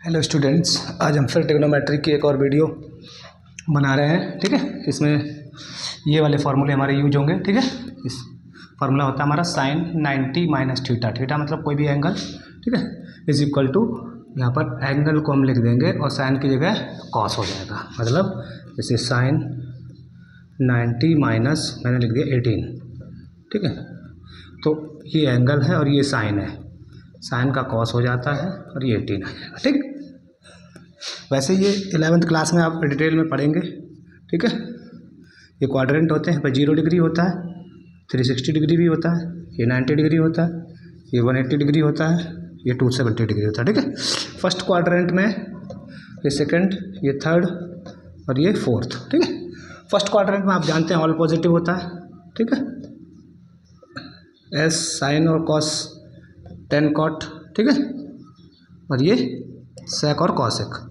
Hello students, आज हम फिर ट्रिग्नोमेट्री की एक और वीडियो बना रहे हैं। ठीक है, इसमें ये वाले फार्मूले हमारे यूज होंगे। ठीक है, इस फार्मूला होता है हमारा साइन 90 माइनस थीटा। थीटा मतलब कोई भी एंगल, ठीक है, इज इक्वल टू, यहाँ पर एंगल को हम लिख देंगे और साइन की जगह कॉस हो जाएगा। मतलब जैसे साइन 90 माइनस मैंने लिख दिया 18। ठीक है, तो ये एंगल है और ये साइन है, साइन का कॉस हो जाता है और ये 18 आ जाएगा। ठीक, वैसे ये 11th क्लास में आप डिटेल में पढ़ेंगे। ठीक है, ये क्वाड्रेंट होते हैं, पर 0 डिग्री होता है, 360 डिग्री भी होता है, ये 90 डिग्री होता है, ये 180 डिग्री होता है, ये 270 डिग्री होता है। ठीक है, फर्स्ट क्वाड्रेंट में, ये सेकंड, ये थर्ड और ये फोर्थ। ठीक है, फर्स्ट क्वाड्रेंट में आप जानते हैं ऑल पॉजिटिव होता है। ठीक है, एस साइन और कॉस टेन कॉट। ठीक है, और ये सेक और कॉसेक।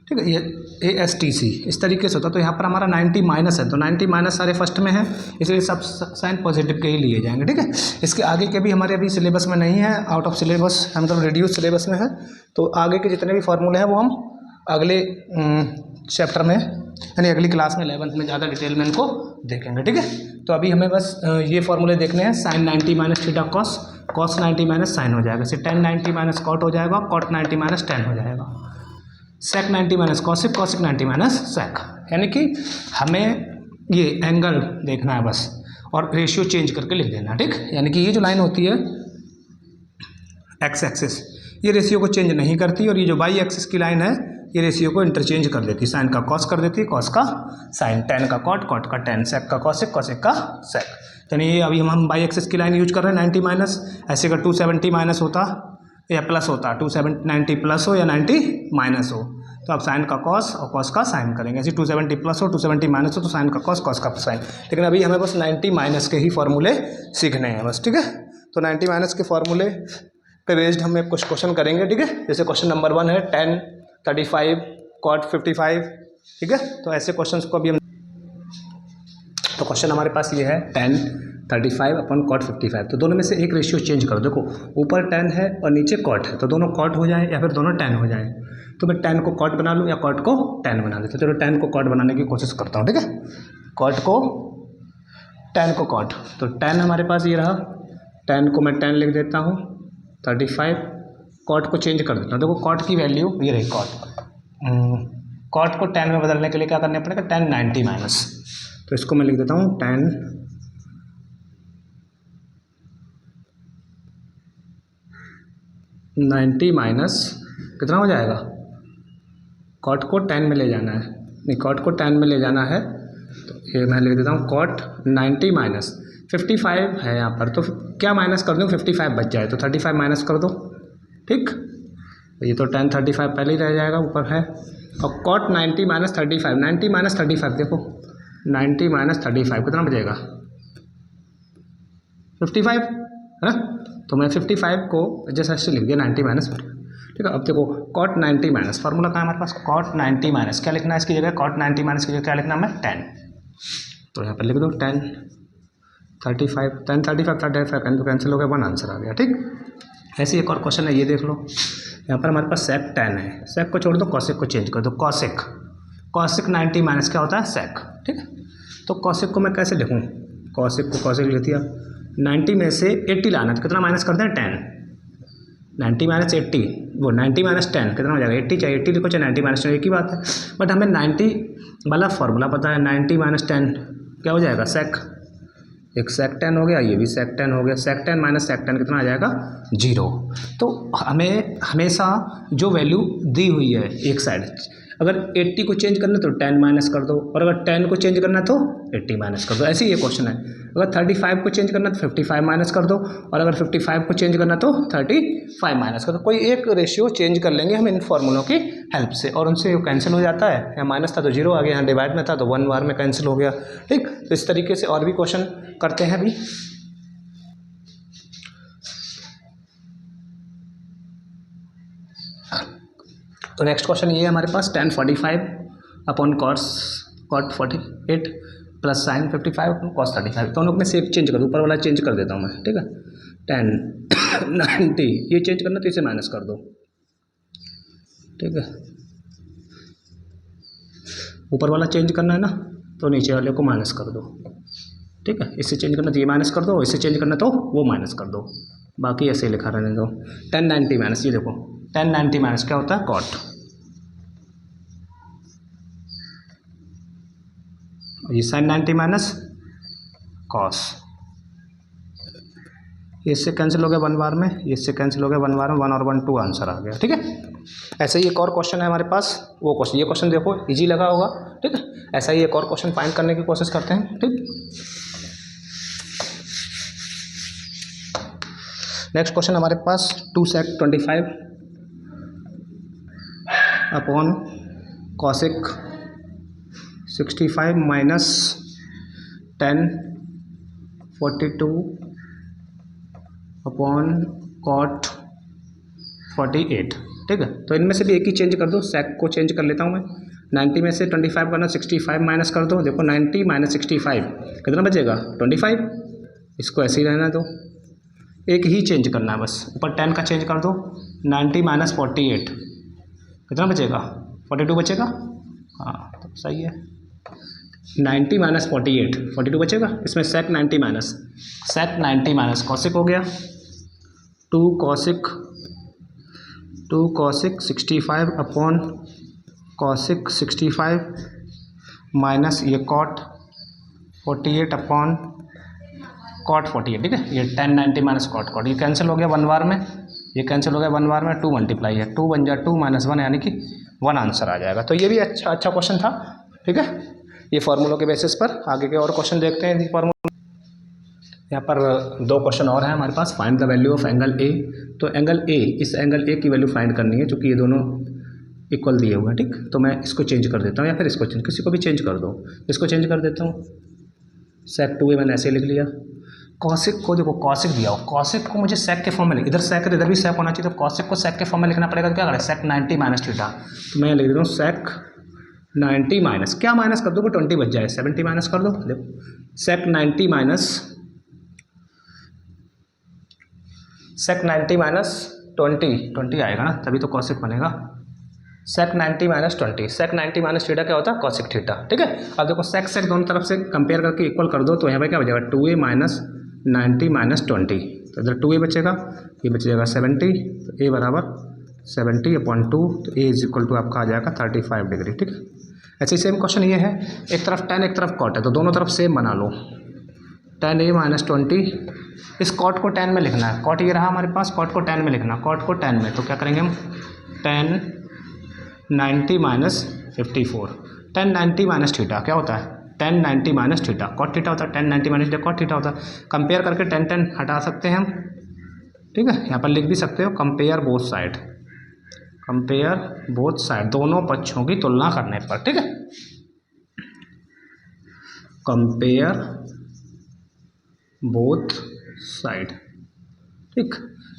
ठीक है, ये ASTC इस तरीके से होता है। तो यहाँ पर हमारा 90 माइनस है, तो 90 माइनस सारे फर्स्ट में है, इसलिए सब साइन पॉजिटिव के ही लिए जाएंगे। ठीक है, इसके आगे के भी हमारे अभी सिलेबस में नहीं है, आउट ऑफ सिलेबस, मतलब रिड्यूस सिलेबस में है। तो आगे के जितने भी फार्मूले हैं वो हम अगले चैप्टर में, यानी अगली क्लास में 11th में ज़्यादा डिटेल में इनको देखेंगे। ठीक है, तो अभी हमें बस ये फार्मूले देखने हैं। Sine 90 minus theta cos, cos 90 minus sine हो जाएगा, इसे टेन 90 माइनस कॉट हो जाएगा, कॉट 90 माइनस टेन हो जाएगा, sec 90 minus cosec, cosec 90 minus sec. यानी कि हमें ये एंगल देखना है बस, और रेशियो चेंज करके लिख देना। ठीक, यानी कि ये जो लाइन होती है एक्स एक्सिस, ये रेशियो को चेंज नहीं करती, और ये जो वाई एक्सिस की लाइन है ये रेशियो को इंटरचेंज कर देती है, साइन का कॉस कर देती है, कॉस का साइन, टेन का कॉट, कॉट का टेन, सेक का कॉसिक, कॉसिक का सेक। यानी ये अभी हम वाई एक्सिस की लाइन यूज कर रहे हैं 90 माइनस। ऐसे का 270 माइनस होता या प्लस होता, 290 प्लस हो या 90 माइनस हो, तो आप साइन का कॉस और कॉस का साइन करेंगे। ऐसे 270 प्लस हो 270 माइनस हो तो साइन का कॉस, कॉस का साइन। लेकिन अभी हमें बस 90 माइनस के ही फॉर्मूले सीखने हैं बस। ठीक है, तो 90 माइनस के फॉर्मूले पे बेस्ड हम कुछ क्वेश्चन करेंगे। ठीक है, जैसे क्वेश्चन नंबर 1 है 10 35 कॉट 55। ठीक है, तो ऐसे क्वेश्चन को अभी हम, तो क्वेश्चन हमारे पास ये है 10 35 अपन कॉट 55। तो दोनों में से एक रेशियो चेंज करो। देखो ऊपर 10 है और नीचे कॉट है, तो दोनों कॉट हो जाए या फिर दोनों 10 हो जाए। तो मैं 10 को कॉट बना लूँ या कॉट को 10 बना लेता हूँ। चलो 10 को कॉट बनाने की कोशिश करता हूँ। ठीक है, कॉट को 10 को कॉट, तो 10 हमारे पास ये रहा, 10 को मैं 10 लिख देता हूँ, 35 कॉट को चेंज कर देता हूँ। देखो कॉट की वैल्यू ये रही, कॉट को 10 में बदलने के लिए क्या करना पड़ेगा, 10 90 माइनस, तो इसको मैं लिख देता हूँ 10 90 माइनस कितना हो जाएगा, कॉट को 10 में ले जाना है, नहीं कॉट को 10 में ले जाना है, तो ये मैं लिख देता हूँ कॉट 90 माइनस 55 है यहाँ पर, तो क्या माइनस कर दूँ, 55 बच जाए तो 35 माइनस कर दो। ठीक, ये तो 10 35 पहले ही रह जाएगा, ऊपर है, और कॉट 90 माइनस 35, 90 माइनस 35, देखो 90 माइनस 35 कितना बचेगा, 55 है ना। तो मैं 55 को जैसे ऐसे लिख दिया 90 माइनस। ठीक है, अब देखो कॉट 90 माइनस, फार्मूला कहाँ है हमारे पास, कॉट 90 माइनस, क्या लिखना है इसकी जगह, कॉट 90 माइनस की जगह क्या लिखना है, मैं 10, तो यहाँ पर लिख दो 10 35, 10 35 कैंसिल हो गया, 1 आंसर आ गया। ठीक, ऐसे एक और क्वेश्चन है, ये देख लो, यहाँ पर हमारे पास सेक 10 है, सेक को छोड़ दो, कॉसिक को चेंज कर दो, कॉसिक, कॉसिक 90 माइनस क्या होता है, सेक। ठीक है, तो कॉसिक को मैं कैसे लिखूँ, कॉसिक को कॉसिक लिख दिया, 90 में से 80 लाना, तो कितना माइनस करते हैं, 10, 90 माइनस 80, वो 90 माइनस 10 कितना हो जाएगा, 80, चाहे 80 लिखो चाहे 90 माइनस 10 एक ही बात है। बट हमें 90 वाला फार्मूला पता है, 90 माइनस 10 क्या हो जाएगा, सेक, एक सेक 10 हो गया, ये भी सेक 10 हो गया, सेक 10 माइनस सेक 10 कितना आ जाएगा, 0। तो हमें हमेशा जो वैल्यू दी हुई है एक साइड, अगर 80 को चेंज करना तो 10 माइनस कर दो, और अगर 10 को चेंज करना तो 80 माइनस कर दो। ऐसे ही ये क्वेश्चन है, अगर 35 को चेंज करना तो 55 माइनस कर दो, और अगर 55 को चेंज करना तो 35 माइनस कर दो। कोई एक रेशियो चेंज कर लेंगे हम इन फॉर्मूलों की हेल्प से, और उनसे कैंसिल हो जाता है, यहाँ माइनस था तो 0 आ गया, यहाँ डिवाइड में था तो 1 बार में कैंसिल हो गया। ठीक, तो इस तरीके से और भी क्वेश्चन करते हैं अभी। तो नेक्स्ट क्वेश्चन ये है हमारे पास 10 45 upon cot 48 plus sine 55 upon cos 35। दोनों में से एक चेंज कर दो, ऊपर वाला चेंज कर देता हूँ मैं। ठीक है, 10 90 ये चेंज करना तो इसे माइनस कर दो, ठीक है, ऊपर वाला चेंज करना है ना, तो नीचे वाले को माइनस कर दो। ठीक है, इससे चेंज करना तो ये माइनस कर दो, इससे चेंज करना तो वो माइनस कर दो, बाकी ऐसे ही लिखा रहने दो। 1090 माइनस, ये देखो 1090 माइनस क्या होता है, कॉट। ये sin 90 माइनस कॉस, इससे कैंसिल हो गया 1 बार में, इससे कैंसिल हो गया 1 बार में, 1 और 1 2 आंसर आ गया। ठीक है, ऐसे ही एक और क्वेश्चन है हमारे पास, वो क्वेश्चन, ये क्वेश्चन देखो इजी लगा होगा। ठीक है, ऐसा ही एक और क्वेश्चन फाइंड करने की कोशिश करते हैं। ठीक, नेक्स्ट क्वेश्चन हमारे पास 2 sec 25 upon cosec 65 minus 10 42 upon cot 48। ठीक है, तो इनमें से भी एक ही चेंज कर दो, sec को चेंज कर लेता हूँ मैं। 90 में से 25 करना, 65 माइनस कर दो। देखो 90 माइनस 65 कितना बचेगा, 25। इसको ऐसे ही रहना दो, एक ही चेंज करना है बस, ऊपर 10 का चेंज कर दो। 90 माइनस 48 कितना बचेगा, 42 बचेगा। हाँ तो सही है, 90 माइनस 48 42 बचेगा। इसमें sec 90 माइनस कॉसिक हो गया, 2 cosec 65 अपॉन cosec 65 माइनस ये cot 48 अपॉन cot 48। ठीक है, ये 1090 माइनस cot, ये कैंसिल हो गया 1 बार में, ये कैंसिल हो गया 1 बार में, 2 मल्टीप्लाई है, 2 बन जाए 2 माइनस 1 यानी कि 1 आंसर आ जाएगा। तो ये भी अच्छा क्वेश्चन था। ठीक है, ये फार्मूलों के बेसिस पर आगे के और क्वेश्चन देखते हैं। फार्मूला यहाँ पर 2 क्वेश्चन और हैं हमारे पास। Find the value of angle A, तो एंगल ए, इस एंगल ए की वैल्यू फाइंड करनी है, क्योंकि ये दोनों इक्वल दिए हुए हैं। ठीक, तो मैं इसको चेंज कर देता हूँ, या फिर इसको चेंज, किसी को भी चेंज कर दो, इसको चेंज कर देता हूँ। sec 2a मैंने ऐसे लिख लिया। कॉसिक को देखो, कॉसिक दिया हो, कॉसिक को मुझे sec के फॉर्म में, इधर sec इधर भी sec होना चाहिए, तो कॉसिक को sec के फॉर्म में लिखना पड़ेगा। तो क्या करें, sec 90 माइनस थीटा, तो मैं लिख देता हूँ sec 90 माइनस, क्या माइनस कर दो, 20 बच जाए, 70 माइनस कर दो। देखो sec 90 माइनस 20 आएगा ना, तभी तो कॉसिक बनेगा। sec 90 minus 20, sec 90 minus theta क्या होता है, cosec थीटा। ठीक है, अब देखो sec दोनों तरफ से कंपेयर करके इक्वल कर दो, तो यहाँ पे क्या बचेगा, 2a माइनस 90 माइनस 20, तो इधर 2a बचेगा, ये बच जाएगा 70, तो a बराबर 70/2, तो a इज इक्वल टू आपका आ जाएगा 35 डिग्री। ठीक है, ऐसे सेम क्वेश्चन ये है, एक तरफ tan एक तरफ cot है, तो दोनों तरफ सेम बना लो। tan a माइनस 20, इस cot को tan में लिखना है, cot ये रहा हमारे पास, cot को tan में लिखना, cot को tan में, तो क्या करेंगे हम, tan 90 minus 54, tan 90 minus theta क्या होता है, tan 90 minus theta cot theta होता है, tan 90 minus theta cot theta होता है। कंपेयर करके tan हटा सकते हैं हम। ठीक है, यहाँ पर लिख भी सकते हो compare both side, compare both side, दोनों पक्षों की तुलना करने पर। ठीक है, कंपेयर बोथ साइड। ठीक,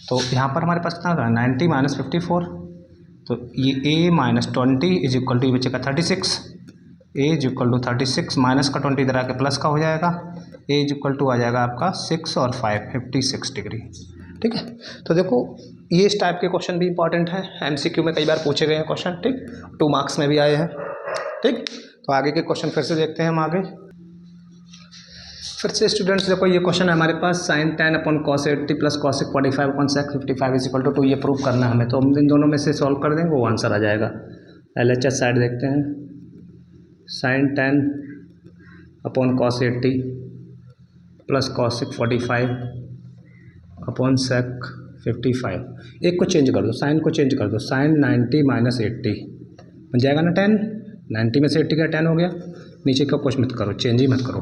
तो यहाँ पर हमारे पास कितना था, 90 माइनस 54, तो ये a minus 20 is equal to, ये बचेगा 36, a is equal to 36, minus का 20 इधर आके प्लस का हो जाएगा, a इज इक्वल टू आ जाएगा आपका 6 और 5 56 डिग्री। ठीक है, तो देखो ये इस टाइप के क्वेश्चन भी इंपॉर्टेंट है, MCQ में कई बार पूछे गए हैं क्वेश्चन। ठीक, 2 मार्क्स में भी आए हैं। ठीक, तो आगे के क्वेश्चन फिर से देखते हैं हम आगे। फिर से स्टूडेंट्स देखो, ये क्वेश्चन है हमारे पास, sin 10 upon cos 80 plus cosec 45 upon sec 55 is equal to 2, ये प्रूव करना है हमें, तो हम इन दोनों में से सॉल्व कर देंगे, वो आंसर आ जाएगा। LHS साइड देखते हैं, sin 10 upon cos 80 plus cosec 45 upon sec 55, एक को चेंज कर दो, साइन को चेंज कर दो, sin 90 माइनस 80 बन जाएगा ना 10, 90 में से 80 का 10 हो गया, नीचे का कुछ मत करो, चेंज ही मत करो,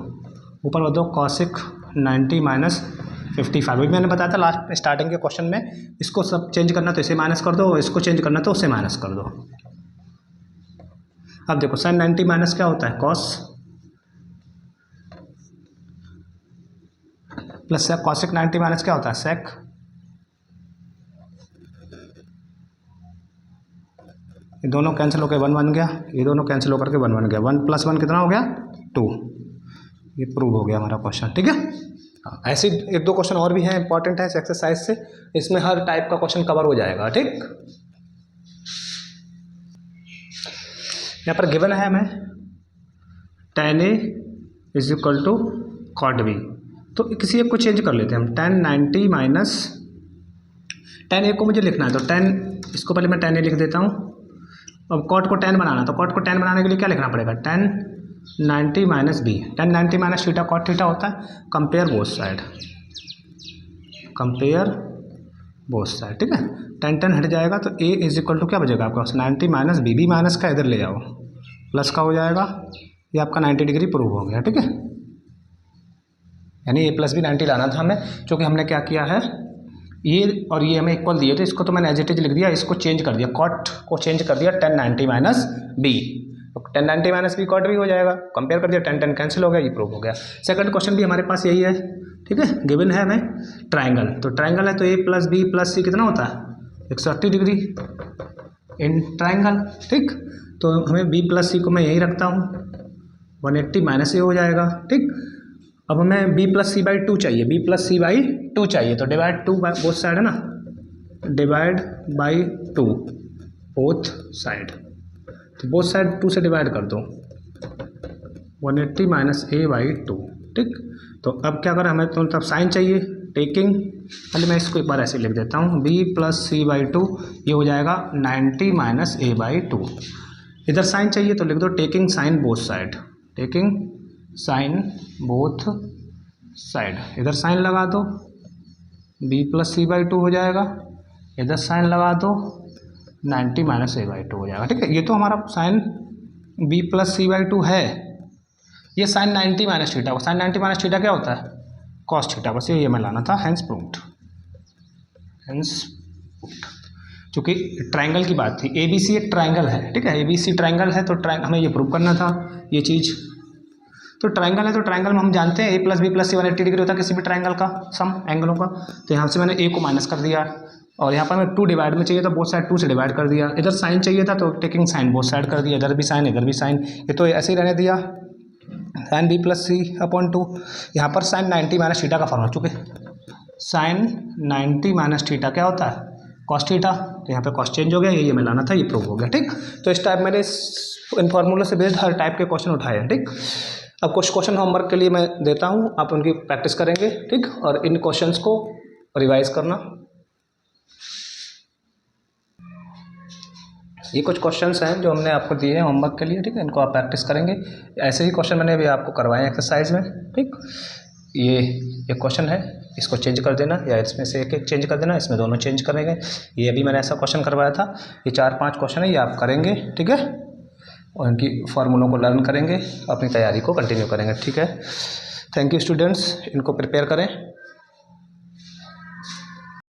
ऊपर बता दो cosec 90 माइनस 55। अभी मैंने बताया था लास्ट स्टार्टिंग के क्वेश्चन में, इसको सब चेंज करना तो इसे माइनस कर दो, इसको चेंज करना तो उसे माइनस कर दो। अब देखो sin 90 माइनस क्या होता है, cos, प्लस cosec 90 माइनस क्या होता है, sec, ये दोनों कैंसिल होकर 1 बन गया, ये दोनों कैंसिल होकर के 1 बन गया, 1 + 1 कितना हो गया, 2। ये प्रूव हो गया हमारा क्वेश्चन। ठीक है, ऐसे 1-2 क्वेश्चन और भी हैं इंपॉर्टेंट है इस एक्सरसाइज से, इसमें हर टाइप का क्वेश्चन कवर हो जाएगा। ठीक, यहाँ पर गिवन है हमें tan A is equal to cot B, तो किसी एक को चेंज कर लेते हैं हम। tan 90 माइनस tan A को मुझे लिखना है, तो tan, इसको पहले मैं tan A लिख देता हूँ। अब cot को tan बनाना, तो cot को tan बनाने के लिए क्या लिखना पड़ेगा, tan 90 minus B. tan 90 minus theta cot theta होता है, compare both side, compare both side, ठीक है। tan हट जाएगा तो a इज इक्वल टू क्या बचेगा आपका 90 माइनस बी, बी माइनस का इधर ले जाओ, प्लस का हो जाएगा, ये आपका 90 डिग्री प्रूव हो गया, ठीक है। यानी a प्लस बी 90 लाना था हमें, क्योंकि हमने क्या किया है, ये और ये हमें इक्वल दिए थे, इसको तो मैंने एज इट इज लिख दिया, इसको चेंज कर दिया, कॉट को चेंज कर दिया tan 90 minus B, tan 90 minus B cot भी हो जाएगा, कंपेयर कर दिया, tan कैंसिल हो गया, ये प्रूव हो गया। सेकंड क्वेश्चन भी हमारे पास यही है, ठीक है। गिवन है हमें ट्राइंगल, तो ट्राइंगल है तो a प्लस बी प्लस सी कितना होता है 180 डिग्री इन ट्राइंगल, ठीक। तो हमें b प्लस सी को मैं यही रखता हूँ, 180 माइनस ए हो जाएगा, ठीक। अब हमें b प्लस सी बाई 2 चाहिए, b प्लस सी बाई 2 चाहिए, तो डिवाइड 2 बाई बोथ साइड है ना, डिवाइड बाई 2 बोथ साइड, तो बोथ साइड 2 से डिवाइड कर दो, 180 माइनस ए बाई 2, ठीक। तो अब क्या करें, हमें तो तब साइन चाहिए, टेकिंग, पहले मैं इसको एक बार ऐसे लिख देता हूँ, b प्लस सी बाई 2, ये हो जाएगा 90 माइनस ए बाई 2। इधर साइन चाहिए तो लिख दो taking sine both side, taking sine both side, इधर साइन लगा दो, b प्लस सी बाई 2 हो जाएगा, इधर साइन लगा दो, 90 माइनस ए बाई 2 हो जाएगा, ठीक है। ये तो हमारा sine b plus C by 2 है, ये sine 90 minus theta, sine 90 minus theta क्या होता है, कॉस थीटा, बस ये मैं लाना था, हैंस प्रूव्ड, हैंस प्रूव्ड। चूँकि ट्राइंगल की बात थी, ए बी सी एक ट्राइंगल है, ठीक है, ए बी सी ट्राइंगल है, तो हमें ये प्रूव करना था ये चीज़। तो ट्राइंगल है, तो ट्राइंगल में हम जानते हैं a plus B plus C 180 degree होता है किसी भी ट्राइंगल का सम एंगलों का, तो यहाँ से मैंने a को माइनस कर दिया, और यहाँ पर मैं 2 डिवाइड में चाहिए था, बोथ साइड 2 से डिवाइड कर दिया, इधर साइन चाहिए था तो टेकिंग साइन बोथ साइड कर दिया, इधर भी साइन इधर भी साइन, ये तो ऐसे ही रहने दिया, साइन b प्लस सी अपॉन 2, यहाँ पर साइन 90 माइनस थीटा का फॉर्मूला, चूँकि साइन 90 माइनस थीटा क्या होता है कॉस थीटा, तो यहाँ पे कॉस चेंज हो गया, ये मैं लाना था, ये प्रूव हो गया, ठीक। तो इस टाइप मैंने इन फार्मूला से बेस्ड हर टाइप के क्वेश्चन उठाए हैं, ठीक। अब कुछ क्वेश्चन होमवर्क के लिए मैं देता हूँ, आप उनकी प्रैक्टिस करेंगे, ठीक, और इन क्वेश्चंस को रिवाइज करना। ये कुछ क्वेश्चंस हैं जो हमने आपको दिए हैं होमवर्क के लिए, ठीक है, इनको आप प्रैक्टिस करेंगे। ऐसे ही क्वेश्चन मैंने अभी आपको करवाए हैं एक्सरसाइज में, ठीक। ये एक क्वेश्चन है, इसको चेंज कर देना, या इसमें से एक चेंज कर देना, इसमें दोनों चेंज करेंगे। ये अभी मैंने ऐसा क्वेश्चन करवाया था, ये 4-5 क्वेश्चन है, ये आप करेंगे, ठीक है, और इनकी फार्मूलों को लर्न करेंगे, अपनी तैयारी को कंटिन्यू करेंगे, ठीक है। थैंक यू स्टूडेंट्स, इनको प्रिपेयर करें।